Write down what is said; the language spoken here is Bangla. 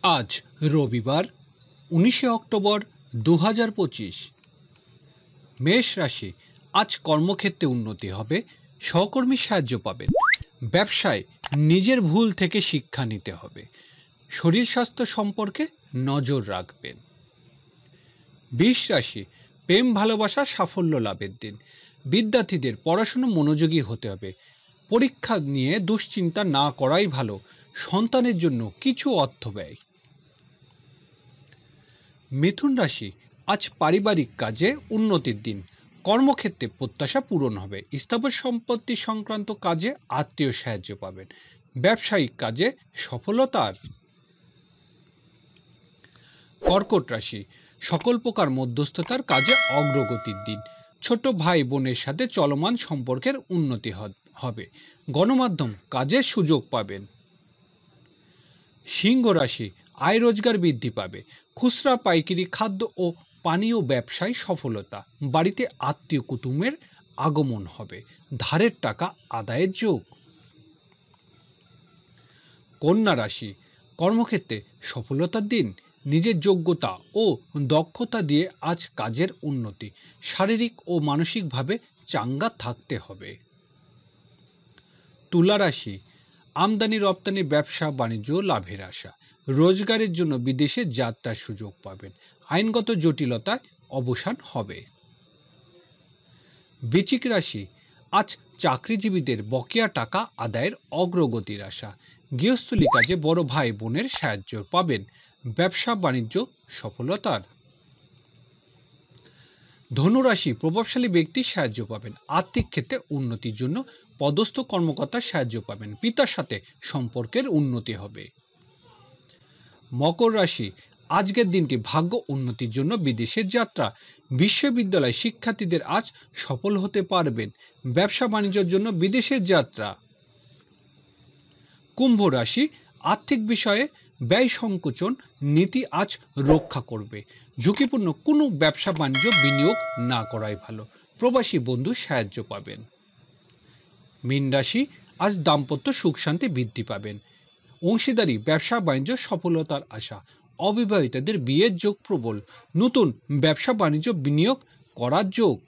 আজ রবিবার 19 অক্টোবর 2025। মেষ রাশি, আজ কর্মক্ষেত্রে উন্নতি হবে, সহকর্মী সাহায্য পাবেন। ব্যবসায় নিজের ভুল থেকে শিক্ষা নিতে হবে। শরীর স্বাস্থ্য সম্পর্কে নজর রাখবেন। বৃষ রাশি, প্রেম ভালোবাসা সাফল্য লাভের দিন। বিদ্যার্থীদের পড়াশুনো মনোযোগী হতে হবে। পরীক্ষা নিয়ে দুশ্চিন্তা না করাই ভালো। সন্তানের জন্য কিছু অর্থ ব্যয়। মিথুন রাশি, আজ পারিবারিক কাজে উন্নতির দিন। কর্মক্ষেত্রে প্রত্যাশা পূরণ হবে। স্থাবর সম্পত্তি সংক্রান্ত কাজে আত্মীয় সাহায্য পাবেন। ব্যবসায়িক কাজে সফলতার। কর্কট রাশি, সকল প্রকার মধ্যস্থতার কাজে অগ্রগতির দিন। ছোট ভাই বোনের সাথে চলমান সম্পর্কের উন্নতি হবে। গণমাধ্যম কাজের সুযোগ পাবেন। সিংহ রাশি, আয় রোজগার বৃদ্ধি পাবে। খুচরা পাইকারি খাদ্য ও পানীয় ব্যবসায় সফলতা। বাড়িতে আত্মীয় কুটুমের আগমন হবে। ধারের টাকা আদায়ের যোগ। কন্যা রাশি, কর্মক্ষেত্রে সফলতার দিন। নিজের যোগ্যতা ও দক্ষতা দিয়ে আজ কাজের উন্নতি। শারীরিক ও মানসিকভাবে চাঙ্গা থাকতে হবে। তুলা রাশি, আমদানি রপ্তানি ব্যবসা বাণিজ্য লাভের আশা। রোজগারের জন্য বিদেশে যাত্রার সুযোগ পাবেন। আইনগত জটিলতায় অবসান হবে। বৃশ্চিক রাশি, আজ চাকরিজীবীদের বকেয়া টাকা আদায়ের অগ্রগতির আশা। গৃহস্থলী কাজে বড় ভাই বোনের সাহায্য পাবেন। ব্যবসা বাণিজ্য সফলতার। ধনুরাশি, প্রভাবশালী ব্যক্তির সাহায্য পাবেন। আর্থিক ক্ষেত্রে উন্নতির জন্য পদস্থ কর্মকর্তার সাহায্য পাবেন। পিতার সাথে সম্পর্কের উন্নতি হবে। মকর রাশি, আজকের দিনটি ভাগ্য উন্নতির জন্য বিদেশের যাত্রা। বিশ্ববিদ্যালয় শিক্ষার্থীদের আজ সফল হতে পারবেন। ব্যবসা বাণিজ্যের জন্য বিদেশের যাত্রা। কুম্ভ রাশি, আর্থিক বিষয়ে ব্যয় সংকোচন নীতি আজ রক্ষা করবে। ঝুঁকিপূর্ণ কোনো ব্যবসা বাণিজ্য বিনিয়োগ না করাই ভালো। প্রবাসী বন্ধু সাহায্য পাবেন। মীন রাশি, আজ দাম্পত্য সুখ শান্তি বৃদ্ধি পাবেন। অংশীদারি ব্যবসা বাণিজ্য সফলতার আশা। অবিবাহিতদের বিয়ের যোগ প্রবল। নতুন ব্যবসা বাণিজ্য বিনিয়োগ করার যোগ।